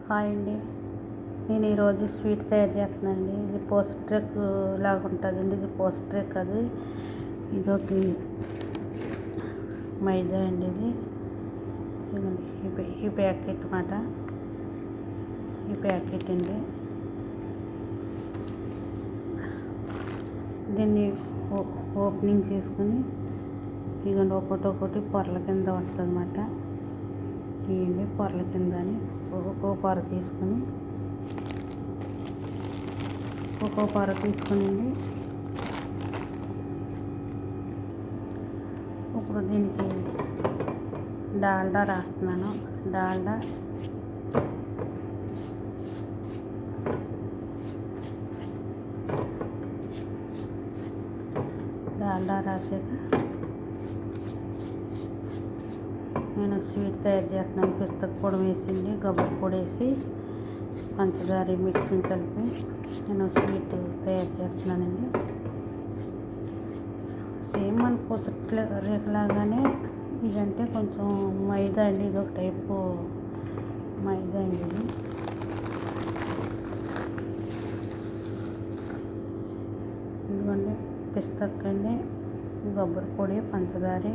Hi అండి. నేను ఈరోజు స్వీట్ తయారు చేస్తున్నానండి. ఇది పోస్ట్ ట్రెక్ లాగా ఉంటుందండి. ఇది పోస్ట్ ట్రెక్ అది ఇదొక మైదా అండి. ఈ ప్యాకెట్ మాట ఈ ప్యాకెట్ అండి. దీన్ని ఓపెనింగ్ చేసుకుని ఇదిగోండి ఒకటి పొరల కింద వస్తుంది అన్నమాట. ఇవన్నీ పొరల కింద అని ఒక్కో పొర తీసుకుని ఇప్పుడు దీనికి డాల్డా రాస్తున్నాను. డాల్డా రాసాక నేను స్వీట్ తయారు చేస్తున్నాను. పిస్తా పొడి వేసింది, కొబ్బరి పొడి వేసి పంచదార మిక్సింగ్ కలిపి నేను స్వీట్ తయారు చేస్తున్నానండి. సేమ్ మన పొసట్ల రేఖలాగానే ఇదంటే కొంచెం మైదా అండి. ఇది ఒక టైపు మైదా అండి. ఇది ఇదిగోండి పిస్తాకండి, కొబ్బరి పొడి, పంచదార,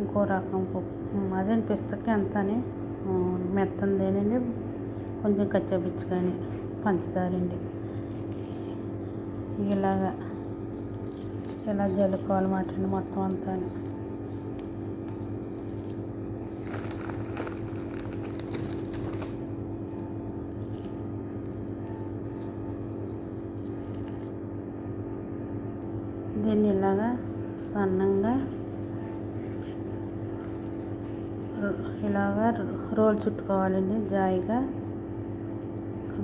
ఇంకో రకం పప్పు అదే పిస్తకి అంతానే మెత్తందేనండి, కొంచెం కచ్చాపిచ్చి కానీ పంచదార అండి. ఇలా జల్లుకోవాలన్నమాట అండి మొత్తం అంతా. దీన్ని ఇలాగా సన్నంగా రోల్ చుట్టుకోవాలండి. జాయిగా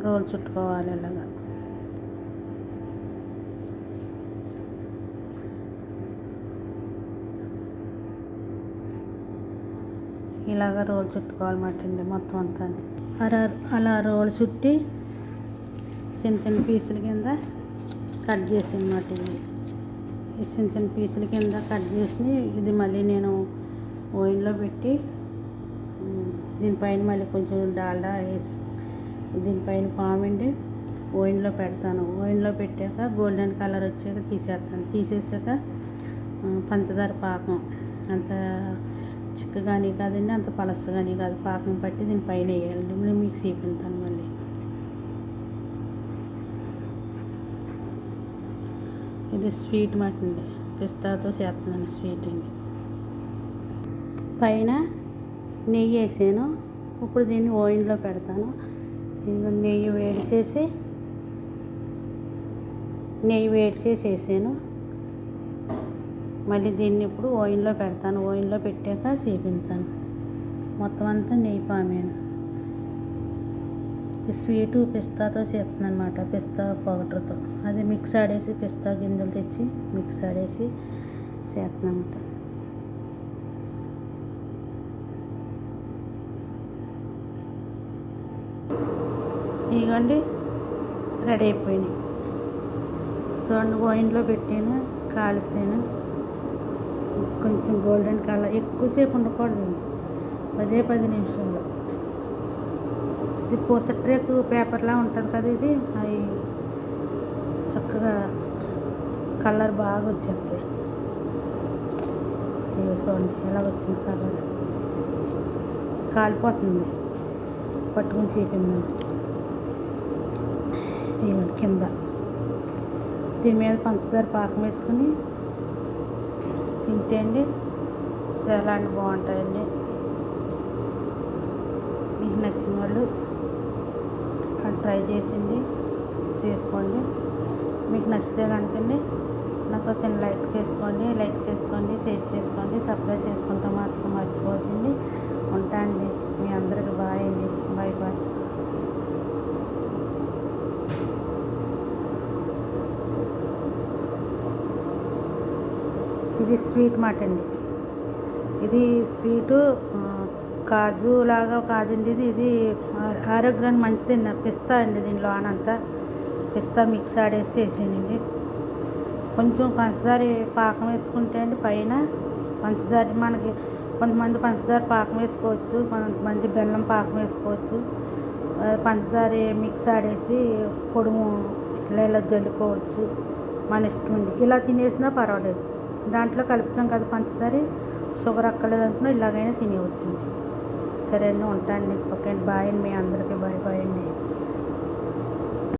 రోల్ చుట్టుకోవాలి. ఇలాగా రోల్ చుట్టుకోవాలన్నమాట అండి మొత్తం అంతా. అలా రోల్ చుట్టి చిన్న పీసుల కింద కట్ చేసి అన్నమాట. ఈ చిన్న పీసుల కింద కట్ చేసి ఇది మళ్ళీ నేను ఓవెన్లో పెట్టి దీనిపైన మళ్ళీ కొంచెం డాల్డా వేసి దీనిపైన పామండి ఓవెన్లో పెడతాను. ఓవెన్లో పెట్టాక గోల్డెన్ కలర్ వచ్చాక తీసేసాక పంచదార పాకం అంత చిక్కగాని కాదండి, అంత పలసగాని కాదు, పాకం పట్టి దీనిపైన వేయాలండి. మిక్సీ పెడతాను. మళ్ళీ ఇది స్వీట్ మాట అండి. పిస్తాతో చేస్తున్నాను స్వీట్ అండి. పైన నెయ్యి వేసాను. ఇప్పుడు దీన్ని ఓవెన్లో పెడతాను. నెయ్యి వేడి చేసి వేసాను. మళ్ళీ దీన్ని ఇప్పుడు ఓవెన్లో పెడతాను. ఓవెన్లో పెట్టాక చేపించాను. మొత్తం అంతా నెయ్యి పామాను. ఈ స్వీటు పిస్తాతో చేస్తున్నాను అనమాట. పిస్తా పౌడర్తో అది మిక్స్ ఆడేసి పిస్తా గింజలు తెచ్చి మిక్స్ ఆడేసి చేస్తున్నాను అనమాట. ఇదిగోండి రెడీ అయిపోయినాయి. చూడండి ఓవెన్లో పెట్టాను, కాల్చాను. కొంచెం గోల్డెన్ కలర్ ఎక్కువసేపు ఉండకూడదు, 10 నిమిషాలు. ఇది పోస్ట్ ట్రెక్ పేపర్లా ఉంటుంది కదా, ఇది అవి చక్కగా కలర్ బాగా వచ్చేస్తాయి. చూడండి ఎలా వచ్చింది కలర్. కాలిపోతుంది పట్టుకుని చేపిందండి. ఇవ్వండి కింద దీని మీద పంచదార పాకం వేసుకుని తింటే అండి చాలా బాగుంటాయండి. మీకు నచ్చిన వాళ్ళు ట్రై చేసుకోండి. మీకు నచ్చితే కనుకండి నా కోసం లైక్ చేసుకోండి, షేర్ చేసుకోండి, సబ్స్క్రైబ్ చేసుకుంటే మాత్రం మర్చిపోతుంది. ఉంటా అండి. మీ అందరికి బాయ్ అండి. బాయ్. ఇది స్వీట్ మాట అండి. ఇది స్వీటు కాజు లాగా కాదండి. ఇది ఆరోగ్యానికి మంచిదండి. పిస్తా అండి. దీనిలో అనంతా పిస్తా మిక్స్ ఆడేసి వేసానండి. కొంచెం పంచదార పాకం వేసుకుంటే అండి పైన పంచదార మనకి కొంతమంది పంచదార పాకం వేసుకోవచ్చు, కొంతమంది బెల్లం పాకం వేసుకోవచ్చు. పంచదార మిక్స్ ఆడేసి పొడుము ఇలా జల్లుకోవచ్చు, మన ఇష్టం ఉంది. ఇలా తినేసినా పర్వాలేదు, దాంట్లో కలుపుతాం కదా పంచదార, షుగర్ అక్కర్లేదు అనుకున్నా ఇలాగైనా తినేయచ్చండి. సరే అండి, ఉంటాను. ఓకే అండి, బాయ్ అండి, మీ అందరికీ బాయ్ బాయ్ అండి.